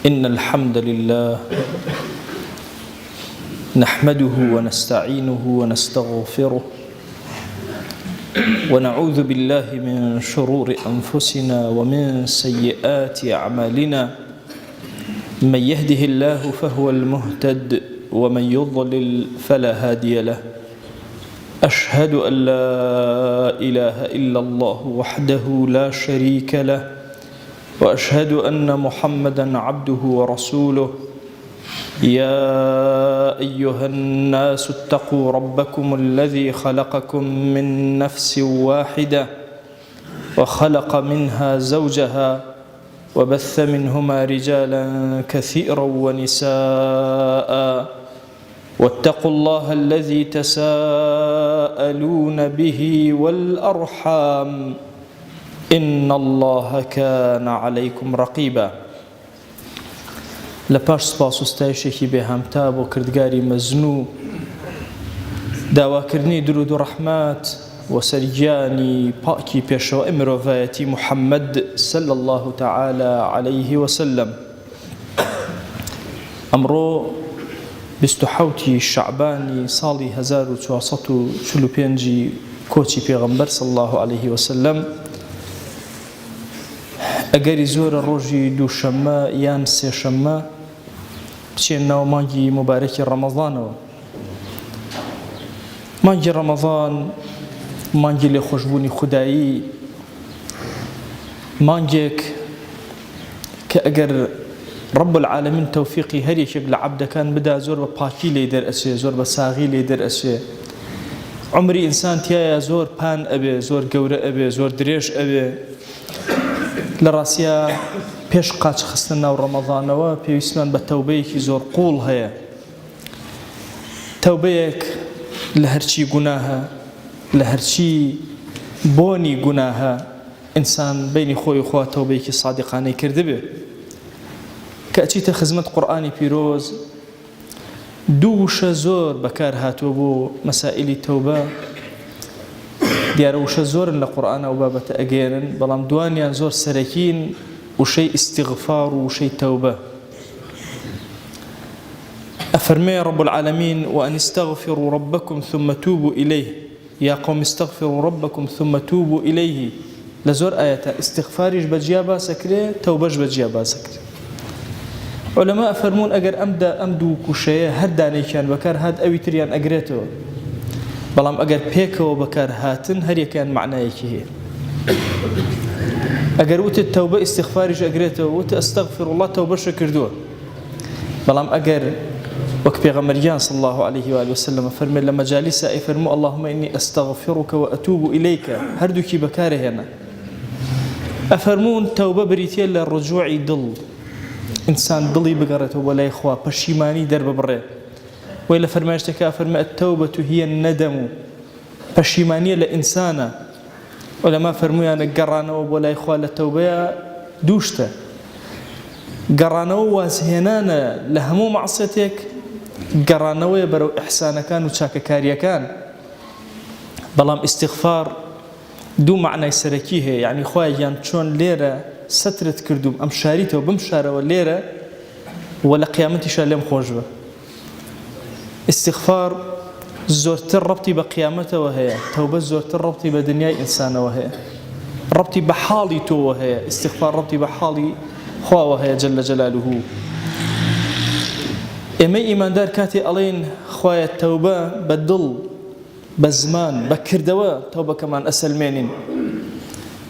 إن الحمد لله نحمده ونستعينه ونستغفره ونعوذ بالله من شرور أنفسنا ومن سيئات أعمالنا من يهده الله فهو المهتد ومن يضلل فلا هادي له أشهد أن لا إله إلا الله وحده لا شريك له وأشهد أن محمدًا عبده ورسوله يا أيها الناس اتقوا ربكم الذي خلقكم من نفس واحدة وخلق منها زوجها وبث منهما رجالا كثيرا ونساء واتقوا الله الذي تساءلون به والأرحام إن الله كان عليكم رقيبا. لپاش سپاس و ستایشێکی بێهەمتا بۆ کردگاری مەزنوو داواکردنی درود و ڕەحمەت و سەرگیانی پاکی پێشەوەی مرۆڤایەتی محەممەد صلی الله تعالى عليه وسلم. ئەمڕۆ 27 شعبانی ساڵی 1445 کۆچی پێغەمبەر صلی الله عليه وسلم ئەگەری زۆرە ڕۆژی دووشەممە یان سێشەممە بچێنەوە مانگی مبارەکی ڕەمەزانەوە. مانگی ڕەمەزان مانگی لێخۆشبوونی خودایی، مانگێک کە ئەگەر رب العالمین تەوفیقی هەر یەکێک لە عەبدەکان بدا زۆر بە پاکی لێ دەرئەچێ، زۆر بە ساغی لێ دەرئەچێ. عمری ئینسان تایە زۆر پان ئەبێ، زۆر گەورە ئەبێ، زۆر درێژ ئەبێ. لە ڕاستیە پێش قاچ خستن ناو ڕەمەزانەوە پێویستمان بە تەوبەیەکی زۆر قوڵ هەیە. تەوبەیەک لە هەرچی گوناهە، لە هەرچی بۆنی گوناهە ئینسان بینی خۆی و خوا تەوبەیەکی سادقانەی کردبێ. کە ئەچیتە خزمەت قورئانی پیرۆز دوو وشە زۆر بەکار هاتووە بۆ مەسائلی تەوبە. دیارە وشە زۆرن لە قورئان ئەو بابەتە ئەگەێنن، بەڵام دوانیان زۆر سەرەکین وشەی ئیستیغفار و وشەی تەوبە. ئەفەرمێ رب العالمین وأن استغفروا ربكم ثم توبوا إليه يا قوم استغفروا ربكم ثم توبوا إليه. لە زۆر ئاەتە ئیستیغفاریش بەجیا باسەکرێ، تەوبەش بەجیا باسەکرێ. عولەما ئەفەرمون ئەگەر ئەم دوو کوشەیە هەر دانێکیان بەکار هات ئەوی تریان ئەگرێتەوە، بەڵام ئەگەر پێکەوە بەکار هاتن هەریەکیان معنایەکی هەیە. ئەگەر وتت تەوبە ئیستیغفاریش ئەگرێتەوە، وتە ئەستەغفر الله تەوبەشە کردووە. بەڵام ئەگەر وەک پێغەمبەریان صلی الله عليه وآله وسلم فەرمێ لە مەجالیسە ئەیفەرموو اللهم إني أستغفرك وأتوب إليك، هەردووکی بەکارەهێنا. ئەفەرموون تەوبە بریتیە لە ڕجوعی دڵ، ئینسان دڵی بگەڕێتەوە بۆ لای خوا، پەشیمانی دەرببڕێ. وی لە فەرمایشتەکە فەرمێ التەوبەة هي الندم، پەشیمانیە لە ئینسانە. عولەما فەرموویانە گەڕانەوە بۆ لای خوا لە تەوبەیە دووشتە. گەڕانەوە وازهێنانە لە هەموو مەعسیەتێک، گەڕانەوەیە بەرەو ئیحسانەکان و چاکەکاریەکان. بەڵام ئیستیغفار دوو معنای سەرەکی هەیە، یعنی خوای گیان چۆن لێرە سەترت کردوم ئەم شاریتەوە بم شارەوە لێرە و لە قیامەتیشا لێم خۆش بە. استیغفار زۆرتر ڕەبتی بە قیامەتەوە هەیە، تەوبە زۆرتر ڕەبتی بە دنیای ئینسانەوە هەیە، ڕەبتی بە حاڵی تۆوە هەیە. استیغفار ڕەبتی بە حاڵی خواوە هەیە جەلە جەلالوه. ئێمەی ئیماندار کاتێ ئەڵێن خوایە تەوبە بە دڵ، بە زمان، بە کردەوە تەوبەکەمان ئەسەلمێنین.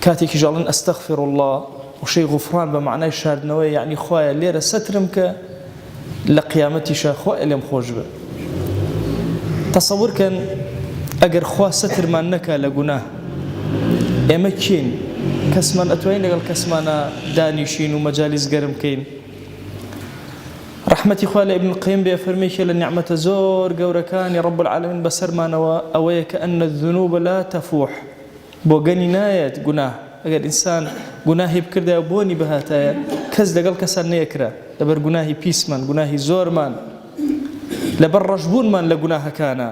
کاتێکیش ئەڵێن ئەستەغفر الله وشەی غوفران بە معنای شاردنەوەی، یعنی خوایە لێرە سەترم کە لە قیامەتیشە خوایە لێم خۆش بە. تەسەوورکەن ئەگەر خوا سەترمان نەکا لە گوناه، ئێمە کین؟ کەسمان ئەتوانین لەگەڵ کەسمانە دانیشین و مەجالیس گەرم بکەین؟ ڕەحمەتی خوا لە ئیبن القەیم بێ فەرمێکە لە نیعمەتە زۆر گەورەکانی رب العالمین بەسەرمانەوە ئەوەیە کە ئەن الذنوب لا تفوح، بۆ گەنی نایەت گوناه. ئەگەر ئینسان گوناهی بکردایە بۆنی بەهاتایە کەس لەگەڵ کەسان نەیەکرا، لەبەر گوناهی پیسمان، گوناهی زۆرمان، لەبەر ڕەشبوونمان لە گوناهەکانە.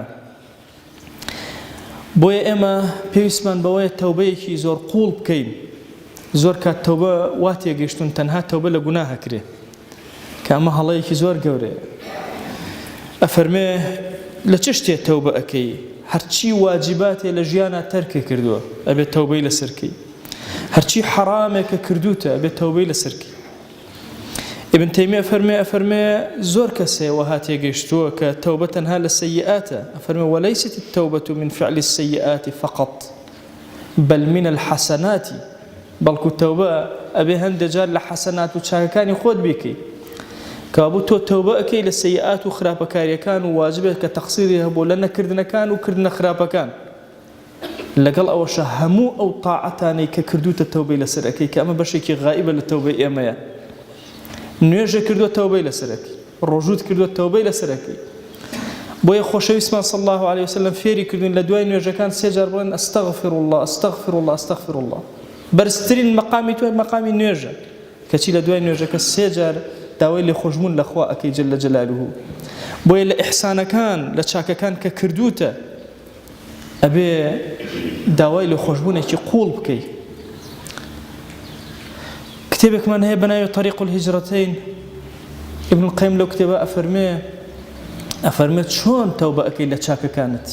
بۆیە ئێمە پێویستمان بەوەیە تەوبەیەکی زۆر قوڵ بکەین. زۆر کات تەوبە وا تێگەیشتون تەنها تەوبە لە گوناهەکرێ، كأما هەڵەیەکی زۆر گەورەیە. ئەفەرمێ لە چ شتێ تەوبە ئەکەی؟ هەرچی واجباتێ لە ژیانە تەرکە کردووە ئەبێت تەوبەی لەسەرکەی، هەرچی حەرامێکە کردوتە ئەبێت تەوبەی لەسەرکەی. ابن تيمية أفرمي زور كسي وهاتي قشتوه كتوبة تنها للسيئات. أفرمي وليست التوبة من فعل السيئات فقط بل من الحسنات، بل كتوبة أبي هندجار لحسنات وشاكان يخود بيكي كابوتو توبة أكي للسيئات وخرابة كاريا كان وواجبه كتقصيرها بولنا كردنا كان وكردنا خرابة كان لقل أو شهمو أو طاعتاني ككردوت التوبة لسر أكي كأما بشيكي غائبة للتوبة إيمايا نوێژە کردووە تەوبەی لەسەرەکەی، ڕۆژوت کردووە تەوبەی لەسەرەکەی. بۆیە خۆشەویستمان صلی الله عليه وسلم فێری کردوین لە دوای نوێژەکان سێ جار بڵێن ئەستەغفر الله ئەستەغفر الله ئەستەغفر الله. بەرزترین مەقامی تۆ مەقامی نوێژە کەچی لە دوای نوێژەکە سێ جار داوای لێخۆشبوون لە خوا ئەکەی جەل جەلالوه. بۆیە لە ئیحسانەکان لە چاکەکان کە کردوتە ئەبێ داوای لێخۆشبوونێکی قوڵ بکەی. كتابك من هي بناء طريق الهجرتين ابن القيم لو كتابه أفرمي شون توبة أكيد لشاكة كانت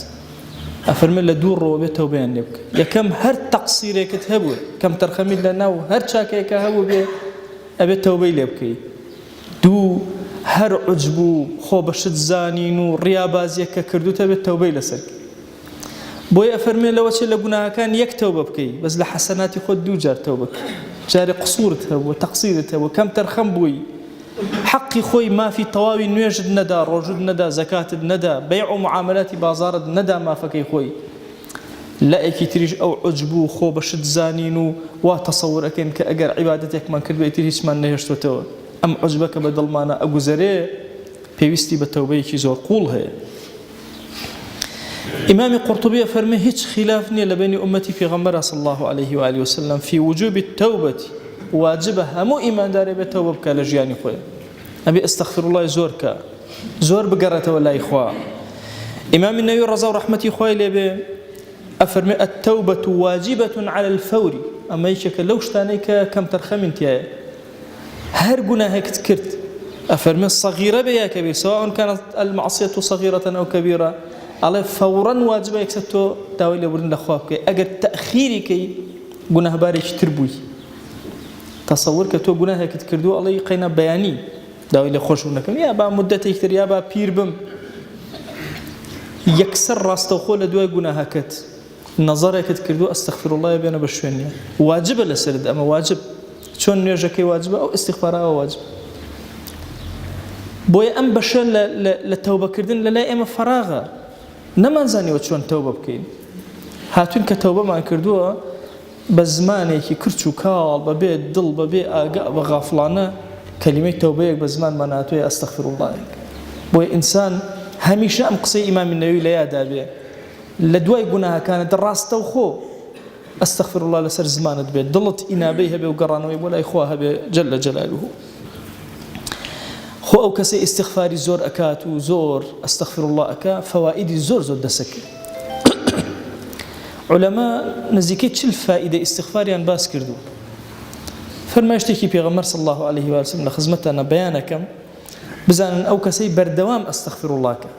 أفرمي لدور روبة توبة ينبك يا كم هر تقصير كتهبو كم ترخمي لنا وهر شاكة كهبو بي أبي توبة يلبكي دو هر عجبو خوبشت زانين وريابازي ككردو تبي توبة لسك بوي أفرمي لو أشي لقناها كان يك توبة بكي بس لحسناتي خد دو جار توبة جاري قصورتها وتقصيرتها وكم ترخم بوي حقي خوي ما في طواوي نوجد ندى رجود ندى زكاة ندى بيع ومعاملات بازار ندى ما فكي خوي لا اكي تريج او عجبو خو بشد زانينو وتصور اكن كاجر عبادتك ما كربي تريج ما نهشتو تو ام عجبك بدل ما انا اغزري بيوستي بتوبيكي زور قولها. إمام قرطبي فرمي هيج خلافني لبين أمتي في غمرة صلى الله عليه وآله وسلم في وجوب التوبة واجبها مو إيمان داري بالتوبة كالجياني خويا أبي استغفر الله زور بقرة ولا إخوة. إمام النووي رضا رحمتي خويا لبي أفرمي التوبة واجبة على الفور أما يشك لو شتانيك كم ترخم انتيا هر قناهك تكرت أفرمي الصغيرة بيا كبير سواء كانت المعصية صغيرة أو كبيرة على فورا واجبه يكسبتو داوي لبرن لخوابك اگر تأخيري كي قناه باريش تربوي تصور كتو قناه كتكردو الله يقينا بياني داوي لخوشونكم يا با مدة يكتر يا با بيربم يكسر راستوخو لدواي قناه كت نظرك كتكردو استغفر الله يبينا بشوينيا واجب لسرد اما واجب شون نيجاكي واجب او استغفار او واجب بويا ام بشر للتوبة كردن لا اما فراغه نما زاني وشون توبة بكين هاتون كتوبة ما كردوها بزماني كي كرتشو كال ببي الدل ببي آقاء بغافلانة كلمة توبة بزمان ما ناتوي أستغفر الله بوي إنسان هميشة أم قصي إمام النووي لا يدابي لدواي قناها كانت الراس توخو أستغفر الله لسر زمان بي ضلت إنابيها بي وقرانوي ولا إخواها بي جل جلاله خو أو كسي استغفاري زور أكات وزور أستغفر الله أكا فوائدي زور دسك علماء نزيكي تشل فائدة استغفاري عن باس كردو فرما يشتكي بيغمر صلى الله عليه وسلم لخزمتنا بيانكم بزان أو كسي بردوام أستغفر الله كا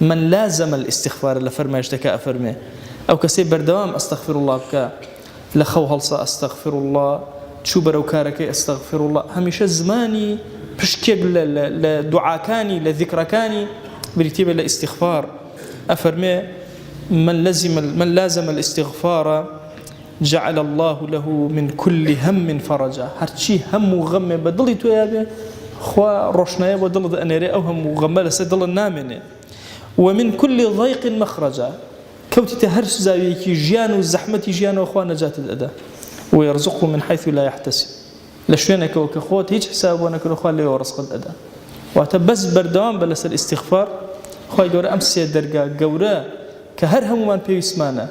من لازم الاستغفار لفرما يشتكى أفرمي أو كسي بردوام أستغفر الله كا لخو هلصا أستغفر الله شو بروكارك أستغفر الله هميش زماني بشكل لدعاكاني لذكركاني برتيب الاستغفار أفرمي من لازم الاستغفار جعل الله له من كل هم فرجا هرشي هم وغم بدلي تويابه خوا روشنايا بدل أنيري أو هم وغم لسدل النامنه ومن كل ضيق مخرجا كوتي تهرش زاويكي جيان وزحمة جيان وأخوان نجاة الأداء ويرزقه من حيث لا يحتسب لشوينك وكخوت هيج حساب وانا كل اخوان لي ورزق الاداء واتبس بردوام بلس الاستغفار خوي دور امس درجه جورا كهر هم من بيسمانا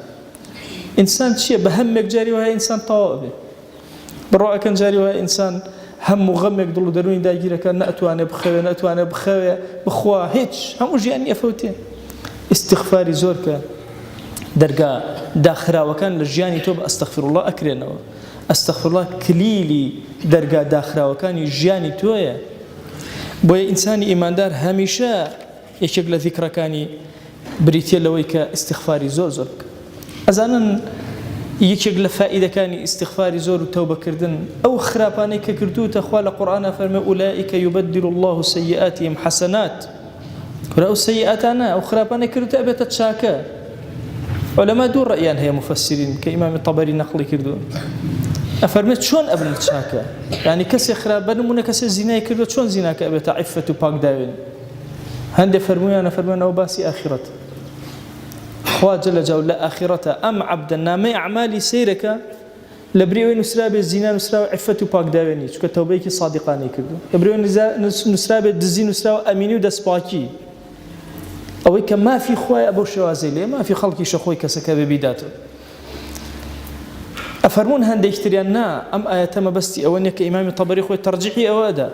انسان شيء بهمك جاري وهي انسان طوابه بالرؤى كان جاري وهي انسان هم مغمق ضلوا دروني دايره كان ناتوانا بخوي بخوا هيج هم جاني افوتين استغفاري زورك درجه داخرا وكان لجاني توب استغفر الله اكرنا استغفر الله كليلي درجة داخرة وكان يجاني تويا بۆیە ئینسانی ئیماندار هەمیشە یەکێک لە ذیکرەکانی بریتیە لەوەی کە ئیستیغفاری زۆر زۆر بکە. ئەزانن یەکێک لە فائیدەکانی ئیستیغفاری زۆر و تەوبەکردن ئەو خراپانەی کە کردوتە خوا لە قورئانە فەرمێ ئولائیکە یوبەدل الله سەیئاتیهم حەسەنات. ئەو سەیئاتانە ئەو خراپانەی کردوتە ئەبێتە چاکە. علەما دوو ڕەئیان هەیە مفەسرین کە ئیمامی تەبەری نەقڵی کردووە. ئەفەرمێت چۆن ئەبن چاکە، یعنی کەسێک خراپ بنمونە کەسێک زینای کردووە چۆن زیناکە ئەبێتە عیفەت و پاکداوێن. هەندێک فەرموویانە فەرموویانەوە باسی ئاخرەتە. خوا جل جلاله لآخرته أم عبدا نامي أعمالي سيرك لبريوي نسرابي الزنا نسرابي عفة باك داويني شو كتوبيك صادقاني كردو لبريوي نسرابي الدزي نسرابي أميني ودس باكي أو ما في خواي أبو شوازي ليه ما في خلقي شخوي كسكا ببيداته أفرمون هندي اشترينا أم آيات ما بستي أولنك إمام طبري خوي ترجيحي أوادا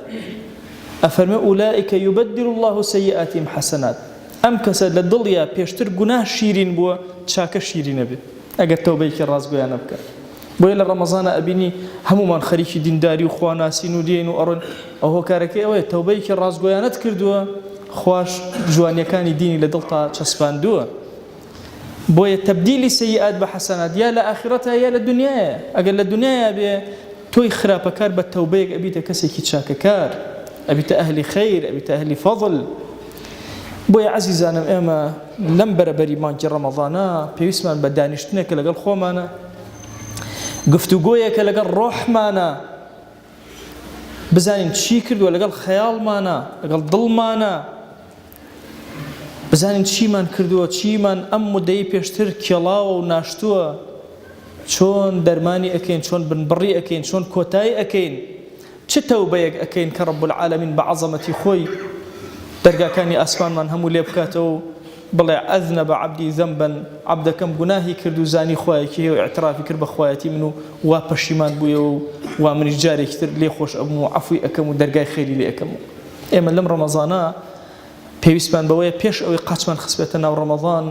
أفرموا أولئك يبدل الله سيئاتهم حسنات أم كسد للدليا بيشتر جناه شيرين بوا شاك شيرين بي أجد توبيك الرازق يا نبكر بويل رمضان أبيني هم من خريج دين داري وخوانا سينو دين وأرن أو كاركي أو توبيك الرازق يا نذكر دوا خواش جواني كان ديني لدلتا تشسبان دوا بوي تبديل سيئات بحسنات يا لآخرتها يا للدنيا أجل الدنيا بي توي خراب كار بالتوبيك أبيت كسي كيتشاك كار أبيت أهل خير أبيت أهل فضل بۆیە عەزیزانم ئێمە لەم بەرەبەری مانگی ڕەمەضانە پێویستمان بە دانیشتنێکە لەگەڵ خۆمانە گفتوگۆیەکە لەگەڵ ڕۆحمانە بزانین چی کردووە لەگەڵ خەیاڵمانە لەگەڵ دڵمانە بزانین چیمان کردووە چیمان ئەم مودەی پێشتر کێڵاوە و ناشتووە چۆن دەرمانی ئەکەین چۆن بنبڕی ئەکەین چۆن کۆتایی ئەکەین چ تەوبەیەک ئەکەین کە ڕەب العالەمین بە عەزەمەتی خۆی دەرگاکانی ئاسمانمان هەموو لێ بکاتەوە بڵێ ئەذنەبە عەبدی ذەنبەن عەبدەکەم گوناهی کرد و زانی خوایەکی هەیە و ئیعترافی کرد بە خوایەتی من و وا پەشیمان بوویەوە و وا منیش جارێکی تر لێ خۆش ئەبووم و عەفوی ئەکەم و دەرگای خێری لێ ئەکەم. ئێمە لەم ڕەمەضانە پێویستمان بەوەیە پێش ئەوەی قاچمان خستبێتە ناو ڕەمەضان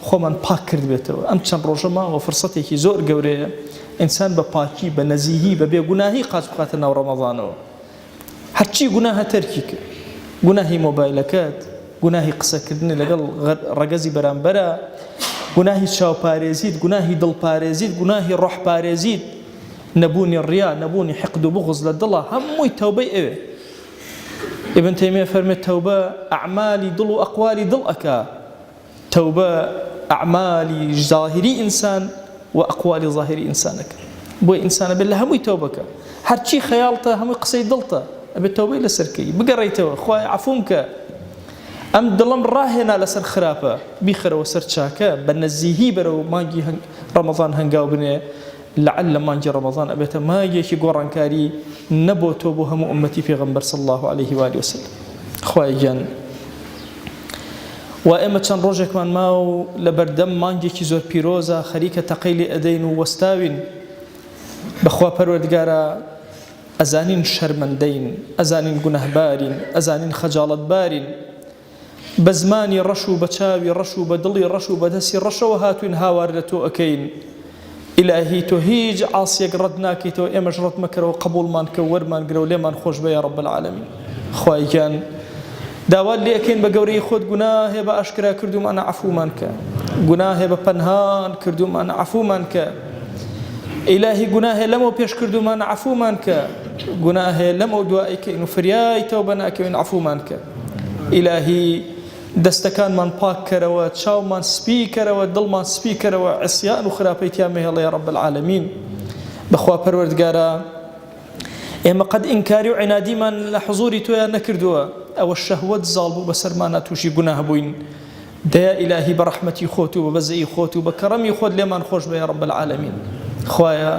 خۆمان پاک کرد بێتەوە. ئەم چەند ڕۆژە ماوە فرسەتێکی زۆر گەورەیە ئینسان بە پاکی بە نەزیهی بە بێگوناهی قاچ بخاتە ناو ڕەمەضانەوە. هەرچی گوناهە تەرکی کرد. گوناهی مۆبایلەکەت گوناهی قسەکردنی لەگەڵ ڕەگەزی بەرامبەرە گوناهی چاوپارێزیت گوناهی دڵپارێزیت گوناهی ڕۆحپارێزیت نەبوونی ڕیا نەبوونی حقد و بغز لە دڵە هەمووی تەوبەی ئەوێ. ابن تەیمیە فەرمێت تەوبە ئەعمالی دڵ و ئەقوالی دڵ ئەکا تەوبە ئەعمالی ظاهری ئینسان و ئەقوالی ظاهری ئینسانەکە بۆی ئینسانە بێت لە هەمووی تەوبەکە هەرچی خەیاڵتە هەمووی قسەی دڵتە ئەبێت تەوبەی لەسەرکەی بگەڕێیتەوە خوای عەفوم کە ئەم دڵم ڕاهێنا لەسەر خراپە بیخەرەوە سەر چاکە بە نەزیهی بەرەو مانگی ڕەمەضان هەنگاو بنێ لعل مانگی ڕەمەضان ئەبێتە مانگێکی گۆڕانکاری نەبۆ تۆ بۆ هەموو ئومەتی پێغەمبەر صلی الله عليه و آله وسلم. خوای گیان و ئێمە چەند ڕۆژێکمان ماوە لە بەردەم مانگێکی زۆر پیرۆزە خەریکە تەقەی لێ ئەدەین و وەستاوین بەخوا پەروەردگارە ئەزانین شەرمەندەین ئەزانین گونەهبارین ئەزانین خەجاڵەتبارین بە زمانی ڕەش و بە چاوی ڕەش و بە دڵی ڕەش و بە دەستی ڕەشەوە هاتوین هاوار لە تۆ ئەکەین. ئیلاهی تۆ هیچ عاسیەک ڕەت ناکەیتەوە ئێمەش ڕەت مەکەرەوە قبوڵمان کە وەرمان گرە و لێمان خۆش بە یا ڕەب العالەمین. خوای گیان داوات لێ ئەکەین بە گەورەی خۆت گوناهێ بە ئاشکرا کردومانە عەفومان کە گوناهێ بە پەنهان کردومانە عەفومان کە ئیلاهی گوناهێ لەمەوە پێش کردومانە عەفومان کە گوناهێ لەمەوە دوایکەین و فریای تەوبە ناکەوین عەفومان کە ئیلاهی دەستەکانمان پاک کەرەوە چاومان سپی کەرەوە دڵمان سپی کەرەوە عسیان و خراپەیتیان مەهێڵە یا ڕەب العالەمین. بەخوا پەروەردگارە ئێمە قەد ئینکاری و عنادیمان لە حوزوری تۆیان نەکردووە ئەوە شەهوەت زاڵ بوو بەسەرمانە تووشی گوناه بووین دەیا ئیلاهی بە ڕەحمەتی خۆت و بە بەزەی خۆت و بە کەڕەمی خۆت لێمان خۆش بە یا ڕەب العالەمین. خوایە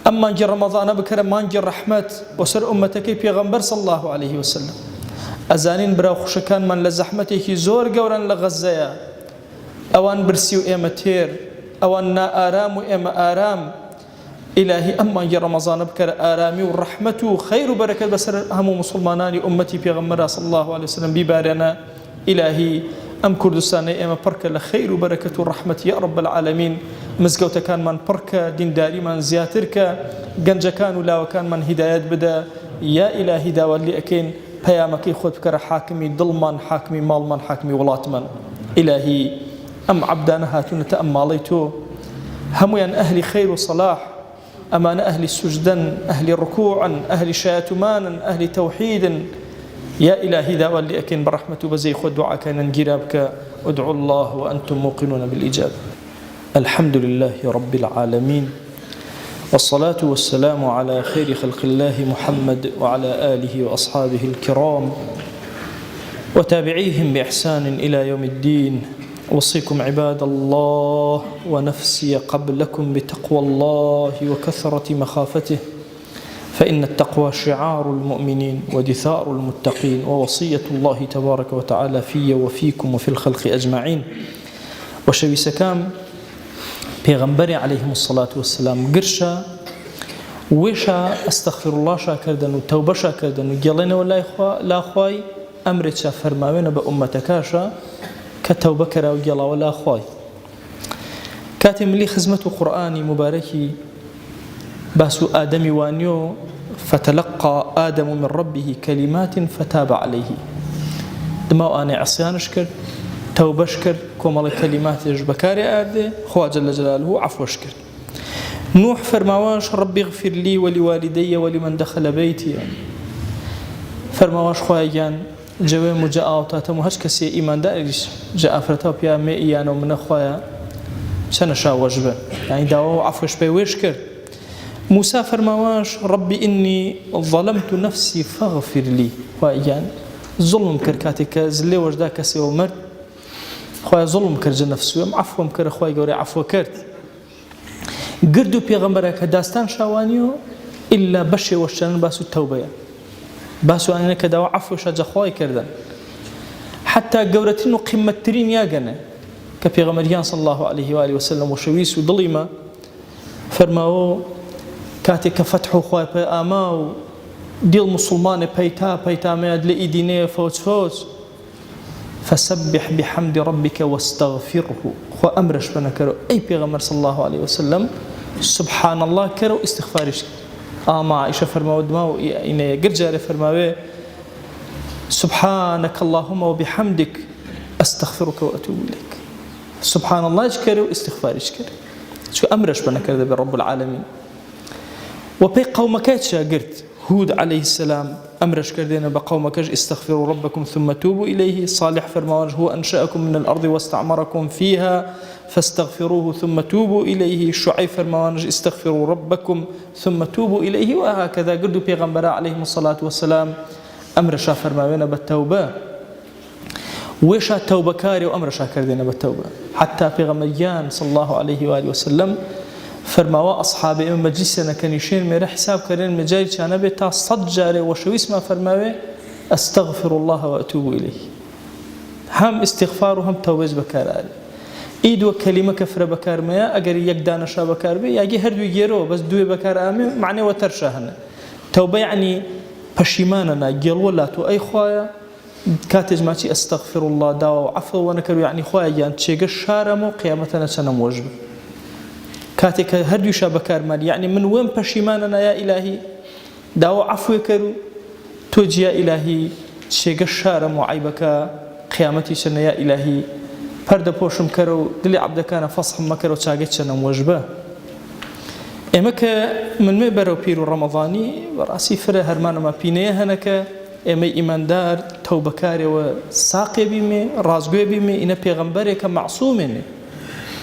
ئەم مانگی ڕەمەضانە بکەرە مانگی ڕەحمەت بۆسەر ئومەتەکەی پێغەمبەر صلی الله عليه وسلم. ئەزانین براو خوشەکانمان لە زەحمەتێکی زۆر گەورن لە غەزەیە ئەوان برسی و ئێمە تێر ئەوان نائارام و ئێمە ئارام. ئیلاهی ئەم مانگی ڕەمەضانە بکەرە ئارامی و ڕەحمەت و خەیر و بەرەکەت بەسەر هەموو مسلمانانی ئومەتی پێغەمبەر صلی الله عليه وسلم بیبارێنە. ئیلاهی ئەم کوردستانەی ئێمە پڕکە لە خەیر و بەرەکەت و ڕەحمەت یا ڕەب العالەمین. مزگەوتەکانمان پڕکە دینداریمان زیاتر کە گەنجەکان و لاوەکانمان هیدایەت بدە یا ئیلاهی داوات لێ ئەکەین پەیامەکەی خۆت بکەرە حاکمی دڵمان، حاکمی ماڵمان، حاکمی وڵاتمان. ئیلاهی ئەم عەبدانە هاتوونەتە ئەم ماڵەی تۆ، هەمویان ئەهلی خەیر و صەلاح، ئەمانە ئەهلی سوجدن، ئەهلی ڕکوعن، ئەهلی شایەتومانن، ئەهلی تەوحیدن. يا إلهي دعوة لأكن برحمة بزي خود دعاء كان جرابك ادعوا الله وأنتم موقنون بالإجابة. الحمد لله رب العالمين، والصلاة والسلام على خير خلق الله محمد وعلى آله وأصحابه الكرام وتابعيهم بإحسان إلى يوم الدين. أوصيكم عباد الله ونفسي قبلكم بتقوى الله وكثرة مخافته، فإن التقوى شعار المؤمنين ودثار المتقين، ووصية الله تبارك وتعالى في وفيكم وفي الخلق أجمعين. وشويسكام پیغمبر عليهم الصلاة والسلام قرشا ويشا استغفر الله شاكردن وتوبة شاكردن وقالنا ولا لا خواي أمرت فرماوين بأمتكاشا كتوبة كرا وقالا ولا خواي. كاتم لي خزمة قرآني مباركي باسو آدم وانيو فتلقى آدم من ربه كلمات فتاب عليه. دماو أنا عصيان شكر توبة شكر كومال كلمات بكاري آده خوا جل جلاله عفو شكر. نوح فرماواش ربي اغفر لي ولوالدي ولمن دخل بيتي. فرماواش خوايان جوي مجاء وتاتم هش كسي إيمان داريش جاء فرتاو بيا مي إيانا ومن خوايا سنشا وجبه يعني داو عفوش بيوشكر. موسى فرماواش ربي إني ظلمت نفسي فاغفر لي. خوايان ظلم كركاتك زلي وجدا كسي ومرد خوايا ظلم كرج نفسه عفو مكر خوايا جوري عفو كرت. قردو بيغمبرك داستان شاوانيو إلا بشي وشان باسو التوبة باسو أنا كدا عفو شجع خوايا كردن حتى جورتينو قمة ترين يا جنة كبيغمريان صلى الله عليه وآله وسلم وشويس وظليمة فرماو كاتي كفتحو خوايا بأماو ديال مسلمان بيتا ماد لإدينه فوت فسبح بحمد ربك واستغفره. خو أمرش بنكرو أي بيغمر صلى الله عليه وسلم سبحان الله كرو استغفارش. ما عائشة فرماو دماو إن قرجال فرماوه سبحانك اللهم وبحمدك أستغفرك وأتوب إليك. سبحان الله كرو استغفارش كرو شو أمرش بنكرو برب العالمين. وبي قومك شاقرت هود عليه السلام أمرش كردين بقومك استغفروا ربكم ثم توبوا إليه. صالح فرماوش هو أنشأكم من الأرض واستعمركم فيها فاستغفروه ثم توبوا إليه. شعيب فرماوش استغفروا ربكم ثم توبوا إليه. وهكذا قردوا بيغمبراء عليهم الصلاة والسلام أمرشا فرماوين بالتوبة ويشا التوبة كاري وأمرشا كردين بالتوبة حتى بيغمريان صلى الله عليه وآله وسلم فرماوا أصحاب إمام مجلسنا كنيشين ميرا حساب كرين مجاي كان بيتا صدجاري وشويس ما فرماوي أستغفر الله وأتوب إليه. هم استغفار وهم توبة بكار إيد وكلمة كفر بكار ميا أجر يقدان شا بكار بي يجي هردو يجيرو بس دوي بكار آمي معنى وترشهنا. توبة يعني بشيماننا جل ولا تو أي خوايا كاتج ماشي أستغفر الله داو عفو ونكرو يعني خوايا يعني تشيق الشارمو قيامتنا سنم وجب. كاتك هردو شابكار مال يعني من وين بشيماننا يا إلهي داو عفو كرو توجي يا إلهي شيق الشارم وعيبك قيامتي سنة يا إلهي فرد بوشم كرو دلي عبد كان فصح مكرو تشاقت سنة موجبة. إمك من مبرو بيرو رمضاني براسي فره هرمان ما بينيه هناك إمي إيمان دار توبكاري وساقي بيمي رازقوي بيمي إنا بيغمبري كمعصومين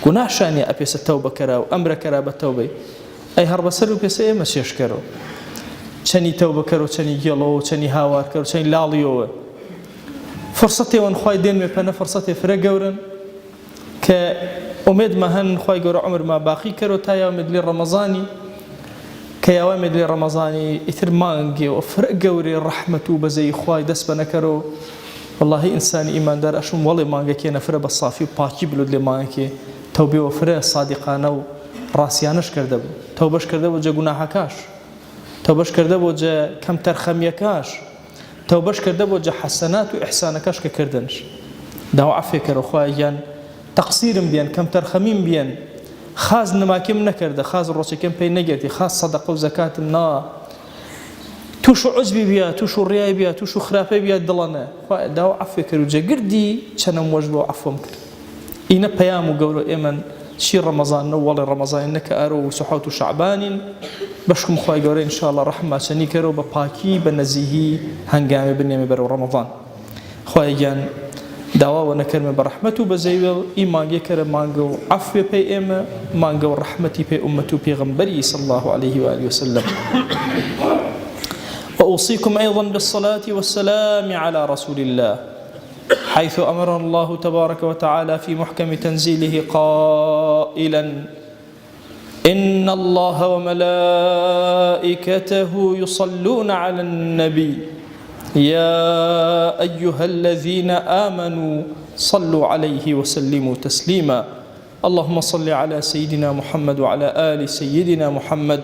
گناه شانی اپیس توبه کرا و امر کرا به توبه ای هر بسر و پیس مسیش کرو چنی توبه کرو چنی گلو چنی هاوار کرو چنی لالیو فرصتی وان خوای دین می پنه فرصتی فرگورن که امید ما هن خوای گور عمر ما باقی کرو تا یوم لی رمضانی که یوم لی رمضانی اثر مانگی و فرگوری رحمت و بزی خوای دست بنکرو والله إنسان إيمان دار أشوم والله ما جاكي نفر بالصافي باكي بلود لي ما جاكي توبة وفرة صادقانة وراسيانش كردب توبش كردب وجا جناح كاش توبش كردب وجا كم ترخمية كاش توبش كردب وجا حسنات وإحسان كاش كردنش داو عفيك رخوايان تقصير بيان كم ترخمين بيان خاز نما كم نكرده خاز الرصي كم بين نجرتي خاز صدقة وزكاة النا توش عجبي بيا توش الرياء بيا توش خرافة بيا دلنا داو عفو كرو جردي شنم وجبه عفوم كر إنا بيام وقولوا إيمن شير رمضان نول رمضان إنك أرو سحوت شعبان بشكم خواي قولي إن شاء الله رحمة شنيكرو بباكي بنزيهي هنقامي بنيامي برو رمضان خواي جان داوا ونكرم برحمته بزيل إيمان يكرم مانجو عفو بي إما مانجو رحمتي بي أمته بيغمبري صلى الله عليه وآله وسلم وأوصيكم أيضا بالصلاة والسلام على رسول الله حيث أمر الله تبارك وتعالى في محكم تنزيله قائلا إن الله وملائكته يصلون على النبي يا أيها الذين آمنوا صلوا عليه وسلموا تسليما اللهم صل على سيدنا محمد وعلى آل سيدنا محمد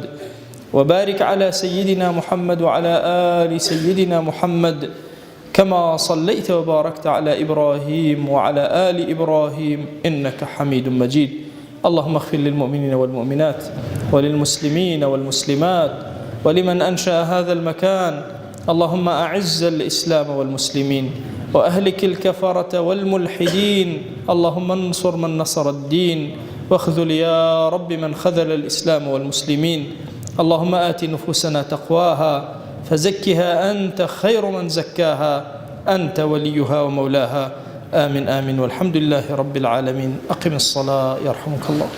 وبارك على سيدنا محمد وعلى آل سيدنا محمد كما صليت وباركت على إبراهيم وعلى آل إبراهيم إنك حميد مجيد اللهم اغفر للمؤمنين والمؤمنات وللمسلمين والمسلمات ولمن أنشأ هذا المكان اللهم أعز الإسلام والمسلمين وأهلك الكفرة والملحدين اللهم انصر من نصر الدين واخذل يا رب من خذل الإسلام والمسلمين اللهم آت نفوسنا تقواها فزكها أنت خير من زكاها أنت وليها ومولاها آمين آمين والحمد لله رب العالمين أقم الصلاة يرحمك الله